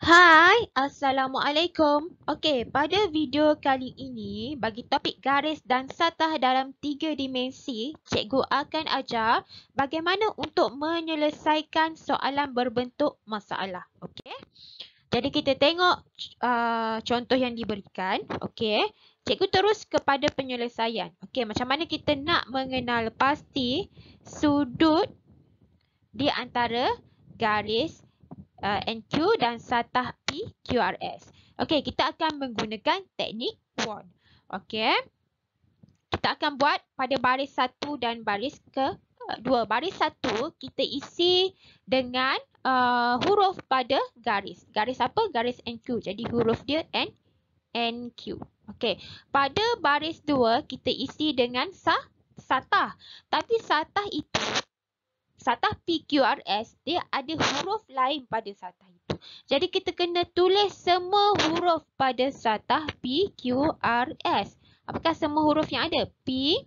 Hai, Assalamualaikum. Okey, pada video kali ini, bagi topik garis dan satah dalam 3 dimensi, cikgu akan ajar bagaimana untuk menyelesaikan soalan berbentuk masalah. Okey. Jadi kita tengok contoh yang diberikan. Okey. Cikgu terus kepada penyelesaian. Okey, macam mana kita nak mengenal pasti sudut di antara garis NQ dan satah PQRS. Okey, kita akan menggunakan teknik wand. Okey. Kita akan buat pada baris 1 dan baris kedua. Baris 1 kita isi dengan huruf pada garis. Garis apa? Garis NQ. Jadi huruf dia NQ. Okey. Pada baris 2 kita isi dengan satah. Tapi satah itu, satah PQRS, dia ada huruf lain pada satah itu. Jadi kita kena tulis semua huruf pada satah PQRS. Apakah semua huruf yang ada? P,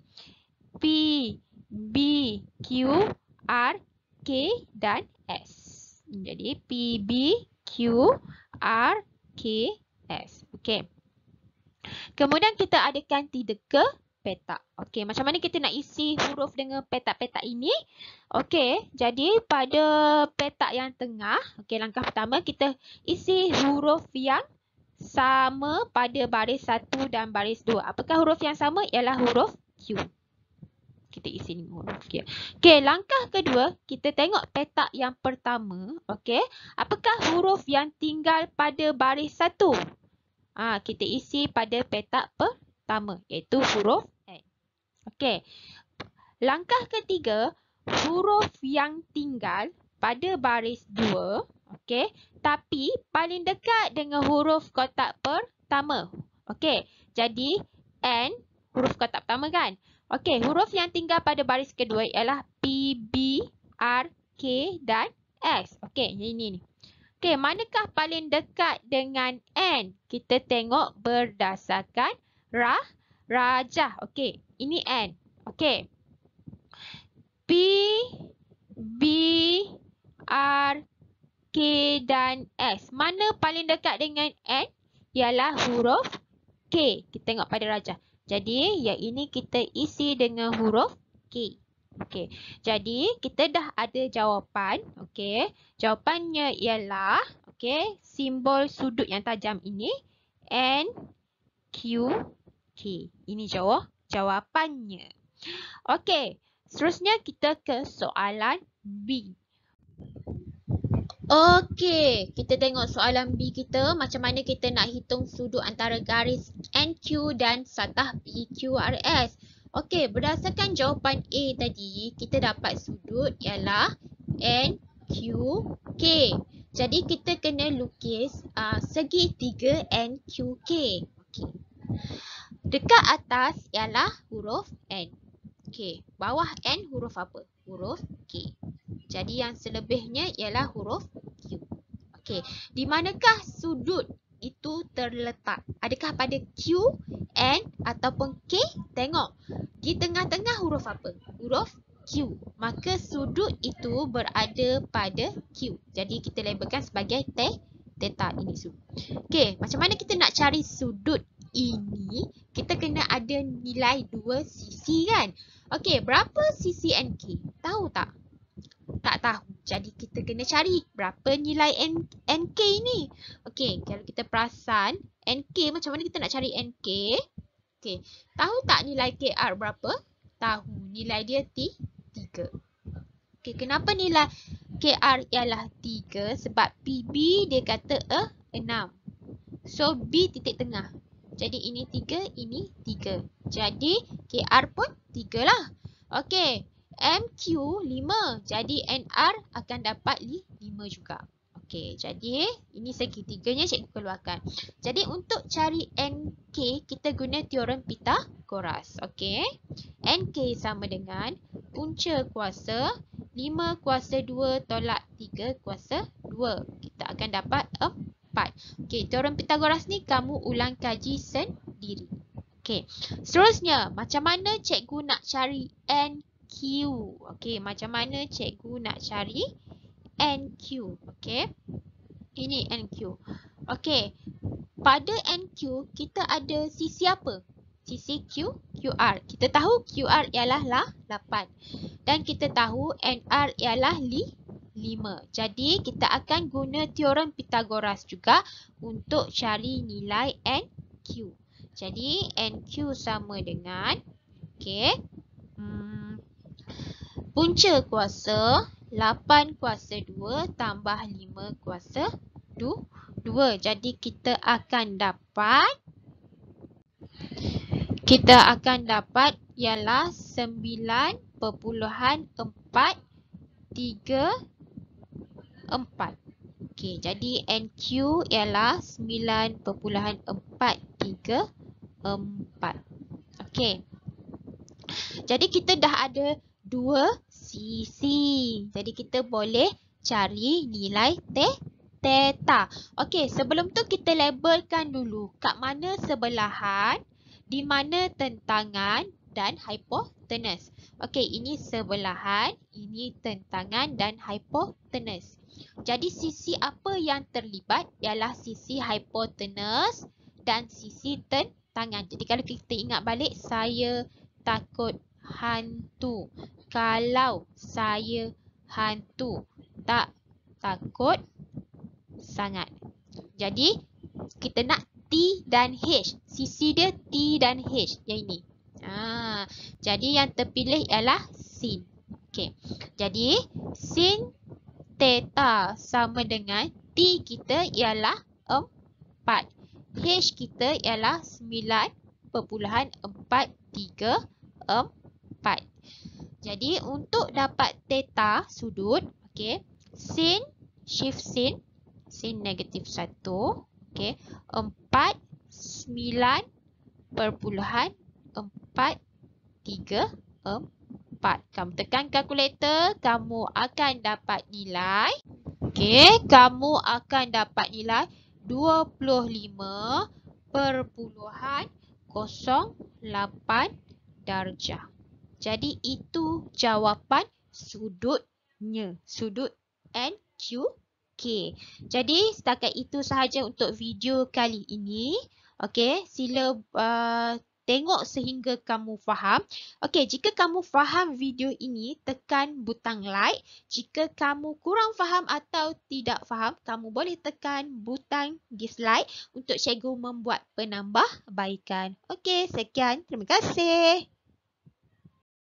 B, Q, R, K dan S. Jadi P, B, Q, R, K, S. Okey. Kemudian kita adakan tidak ke petak. Okey, macam mana kita nak isi huruf dengan petak-petak ini? Okey, jadi pada petak yang tengah, okey, langkah pertama kita isi huruf yang sama pada baris 1 dan baris 2. Apakah huruf yang sama? Ialah huruf Q. Kita isi ni huruf Q. Okey, langkah kedua, kita tengok petak yang pertama. Okey, apakah huruf yang tinggal pada baris 1? Kita isi pada petak pertama, iaitu huruf N. Okey. Langkah ketiga, huruf yang tinggal pada baris 2, okey, tapi paling dekat dengan huruf kotak pertama. Okey. Jadi N huruf kotak pertama kan? Okey, huruf yang tinggal pada baris kedua ialah P, B, R, K dan S. Okey, ini ni. Okey, manakah paling dekat dengan N? Kita tengok berdasarkan rajah. Okey, ini N. Okey. P, B, R, K dan S. Mana paling dekat dengan N? Ialah huruf K. Kita tengok pada rajah. Jadi, yang ini kita isi dengan huruf K. Okey, jadi kita dah ada jawapan. Okey, jawapannya ialah, okey, simbol sudut yang tajam ini N, Q, K. Ini jawapannya. Okey, seterusnya kita ke soalan B. Okey, kita tengok soalan B kita. Macam mana kita nak hitung sudut antara garis NQ dan satah PQRS. Okey, berdasarkan jawapan A tadi, kita dapat sudut ialah NQK. Jadi kita kena lukis segitiga NQK. Okey. Dekat atas ialah huruf N. Okey, bawah N huruf apa? Huruf K. Jadi yang selebihnya ialah huruf Q. Okey, di manakah sudut itu terletak? Adakah pada Q, N ataupun K? Tengok. Di tengah-tengah huruf apa? Huruf Q. Maka sudut itu berada pada Q. Jadi kita labelkan sebagai theta ini sudut. Okey, macam mana kita nak cari sudut ini? Kita kena ada nilai dua sisi kan? Okey, berapa sisi NK? Tahu tak? Tak tahu. Jadi kita kena cari berapa nilai NK ni. Okey, kalau kita perasan NK, macam mana kita nak cari NK? Okey, tahu tak nilai KR berapa? Tahu. Nilai dia 3. Okey, kenapa nilai KR ialah 3? Sebab PB dia kata 6. So B titik tengah. Jadi ini 3, ini 3. Jadi KR pun 3 lah. Okey. MQ 5. Jadi NR akan dapat 5 juga. Okey, jadi ini segitiganya cikgu keluarkan. Jadi untuk cari NK, kita guna teorem Pythagoras. Okey. NK sama dengan punca kuasa 5 kuasa 2 tolak 3 kuasa 2. Kita akan dapat 4. Okey, teorem Pythagoras ni kamu ulang kaji sendiri. Okey. Seterusnya, macam mana cikgu nak cari NQ? Okey, macam mana cikgu nak cari NQ? Okey. Ini NQ. Okey, pada NQ kita ada sisi apa? Sisi QR. Kita tahu QR ialah 8 dan kita tahu NR ialah 5. Jadi kita akan guna teorem Pythagoras juga untuk cari nilai NQ. Jadi NQ sama dengan punca kuasa 8 kuasa 2 tambah 5 kuasa 2. Jadi kita akan dapat ialah 9.434. Okey, jadi NQ ialah 9.434. Okey. Jadi kita dah ada dua sisi. Jadi kita boleh cari nilai theta. Okey, sebelum tu kita labelkan dulu kat mana sebelahan, di mana tentangan dan hipotenus. Okey, ini sebelahan, ini tentangan dan hipotenus. Jadi sisi apa yang terlibat ialah sisi hipotenus dan sisi tentangan. Jadi kalau kita ingat balik, saya takut hantu. Kalau saya hantu, tak takut sangat. Jadi kita nak T dan H. Sisi dia T dan H. Yang ini. Jadi yang terpilih ialah sin. Okey. Jadi sin theta sama dengan T kita ialah 4. H kita ialah 9.434. Jadi untuk dapat theta sudut, okey, sin, shift sin negatif 1, okey, 4, 9.434. Kamu tekan kalkulator, kamu akan dapat nilai. Okey, kamu akan dapat nilai 25.08 darjah. Jadi itu jawapan sudutnya. Sudut NQK. Jadi setakat itu sahaja untuk video kali ini. Okey, sila tengok sehingga kamu faham. Okey, jika kamu faham video ini, tekan butang like. Jika kamu kurang faham atau tidak faham, kamu boleh tekan butang dislike untuk cikgu membuat penambahbaikan. Okey, sekian. Terima kasih.